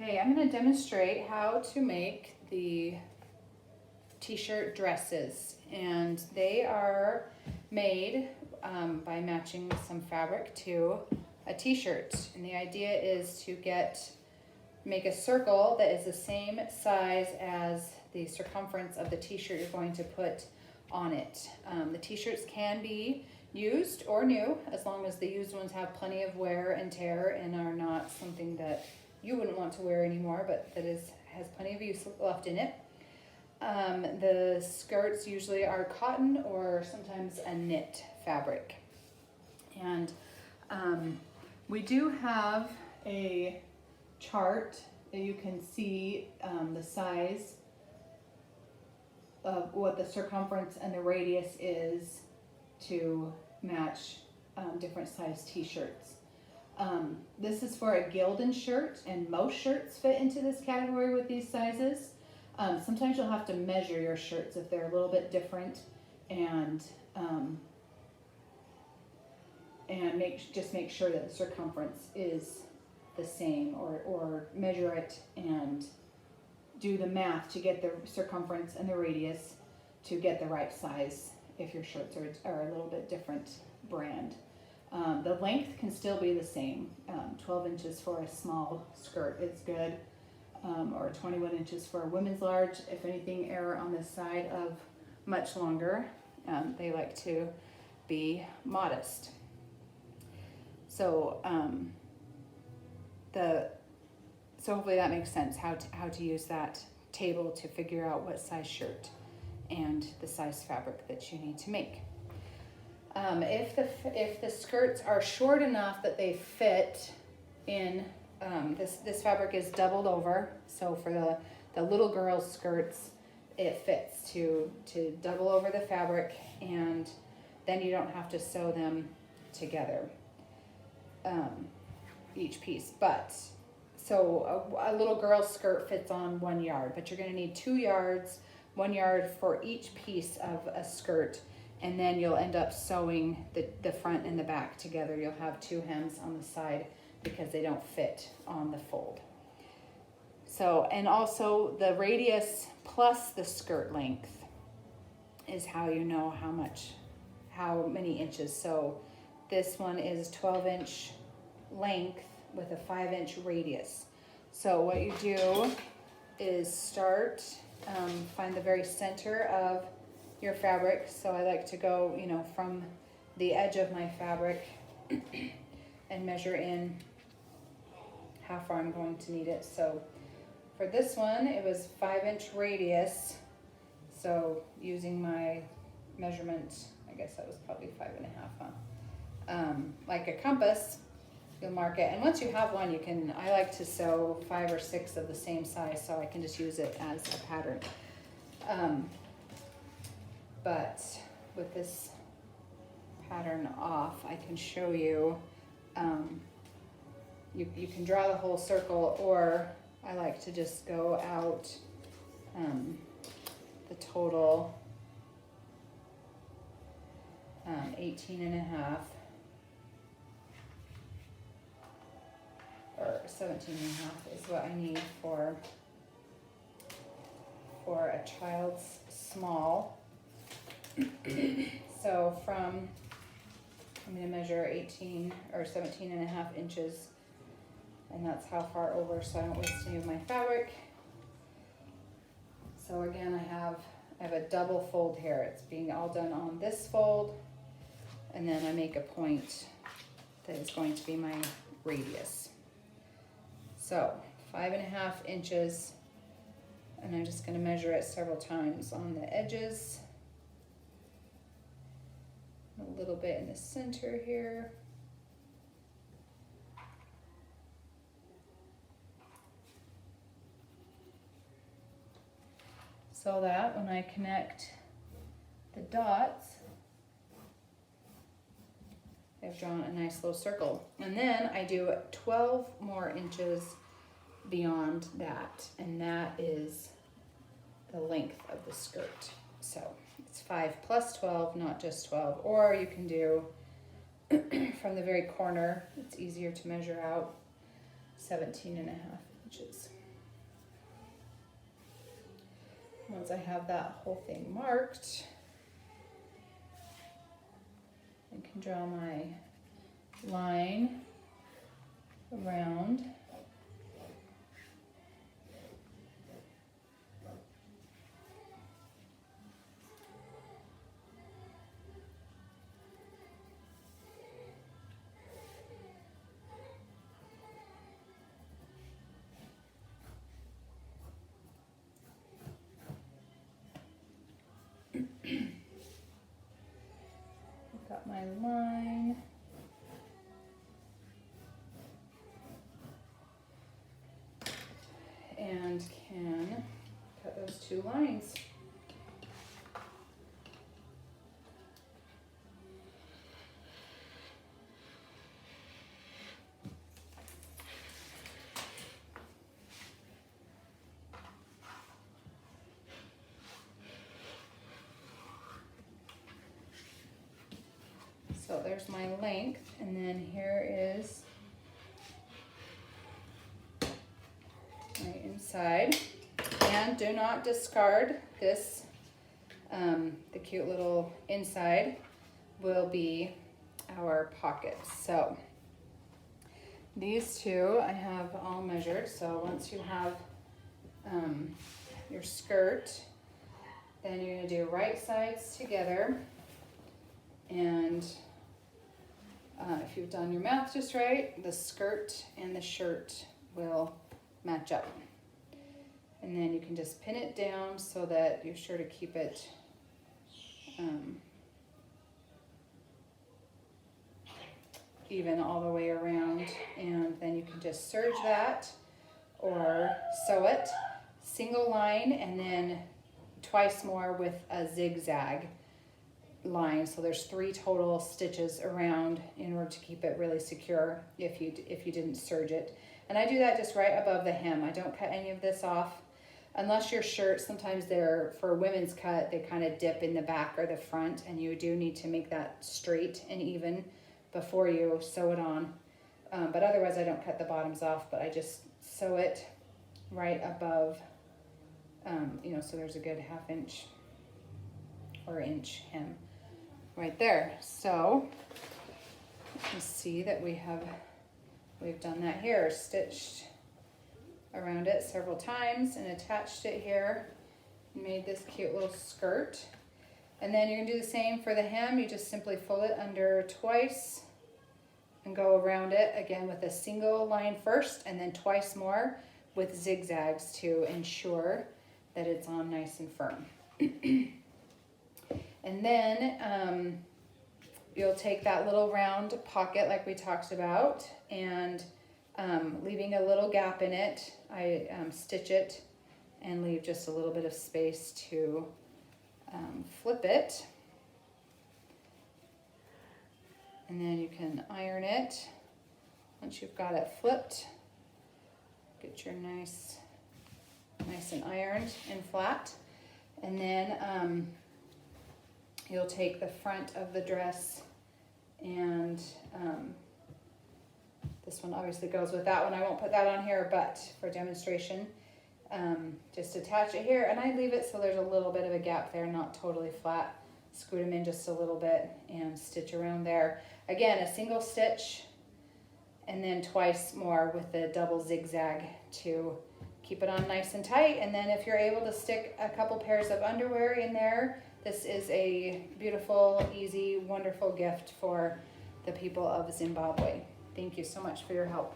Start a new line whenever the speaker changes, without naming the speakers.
Okay, I'm going to demonstrate how to make the t-shirt dresses, and they are made by matching some fabric to a t-shirt. And the idea is to make a circle that is the same size as the circumference of the t-shirt you're going to put on it. The t-shirts can be used or new, as long as the used ones have plenty of wear and tear and are not something that you wouldn't want to wear anymore, but that has plenty of use left in it. The skirts usually are cotton or sometimes a knit fabric. And we do have a chart that you can see the size of what the circumference and the radius is to match different size t-shirts. This is for a Gildan shirt, and most shirts fit into this category with these sizes. Sometimes you'll have to measure your shirts if they're a little bit different, and make sure that the circumference is the same, or measure it and do the math to get the circumference and the radius to get the right size if your shirts are a little bit different brand. The length can still be the same. 12 inches for a small skirt is good, or 21 inches for a women's large. If anything, err on the side of much longer. They like to be modest. So hopefully that makes sense, how to use that table to figure out what size shirt and the size fabric that you need to make. If the skirts are short enough that they fit in, this fabric is doubled over, so for the little girl's skirts, it fits to double over the fabric, and then you don't have to sew them together, each piece. But so a little girl's skirt fits on 1 yard, but you're going to need 2 yards, 1 yard for each piece of a skirt, and then you'll end up sewing the front and the back together. You'll have 2 hems on the side because they don't fit on the fold. So, and also the radius plus the skirt length is how you know how many inches. So this one is 12-inch length with a 5-inch radius. So what you do is start, find the very center of your fabric. So I like to go, from the edge of my fabric and measure in how far I'm going to need it. So for this one, it was 5-inch radius. So using my measurement, I guess that was probably 5.5, huh? Like a compass, you'll mark it. And once you have one, I like to sew 5 or 6 of the same size, so I can just use it as a pattern. But with this pattern off, I can show you, you can draw the whole circle, or I like to just go out the total 18.5 or 17.5 is what I need for a child's small. So I'm going to measure 18 or 17.5 inches, and that's how far over, so I don't waste any of my fabric. So again, I have a double fold here. It's being all done on this fold, and then I make a point that is going to be my radius. So 5.5 inches, and I'm just going to measure it several times on the edges, a little bit in the center here. So that when I connect the dots, I've drawn a nice little circle. And then I do 12 more inches beyond that, and that is the length of the skirt. So it's 5 plus 12, not just 12. Or you can do from the very corner, it's easier to measure out, 17.5. inches. Once I have that whole thing marked, I can draw my line around. Got my line. And can cut those two lines. So there's my length, and then here is my inside. And do not discard this. The cute little inside will be our pockets. So these two I have all measured. So once you have your skirt, then you're going to do right sides together. And if you've done your math just right, the skirt and the shirt will match up. And then you can just pin it down so that you're sure to keep it even all the way around. And then you can just serge that or sew it, single line, and then twice more with a zigzag line. So there's 3 total stitches around in order to keep it really secure if you didn't serge it. And I do that just right above the hem. I don't cut any of this off. Unless your shirts, sometimes they're, for a women's cut, they kind of dip in the back or the front, and you do need to make that straight and even before you sew it on. But otherwise I don't cut the bottoms off, but I just sew it right above, so there's a good 1/2 inch or inch hem right there. So you can see that we've done that here, stitched around it several times and attached it here, made this cute little skirt. And then you're gonna do the same for the hem. You just simply fold it under twice and go around it again with a single line first, and then twice more with zigzags to ensure that it's on nice and firm. And then you'll take that little round pocket like we talked about, and leaving a little gap in it, I stitch it and leave just a little bit of space to flip it. And then you can iron it. Once you've got it flipped, get your nice and ironed and flat. And then you'll take the front of the dress, and this one obviously goes with that one. I won't put that on here, but for demonstration, just attach it here, and I leave it so there's a little bit of a gap there, not totally flat. Scoot them in just a little bit and stitch around there. Again, a single stitch and then twice more with the double zigzag to keep it on nice and tight. And then if you're able to stick a couple pairs of underwear in there, this is a beautiful, easy, wonderful gift for the people of Zimbabwe. Thank you so much for your help.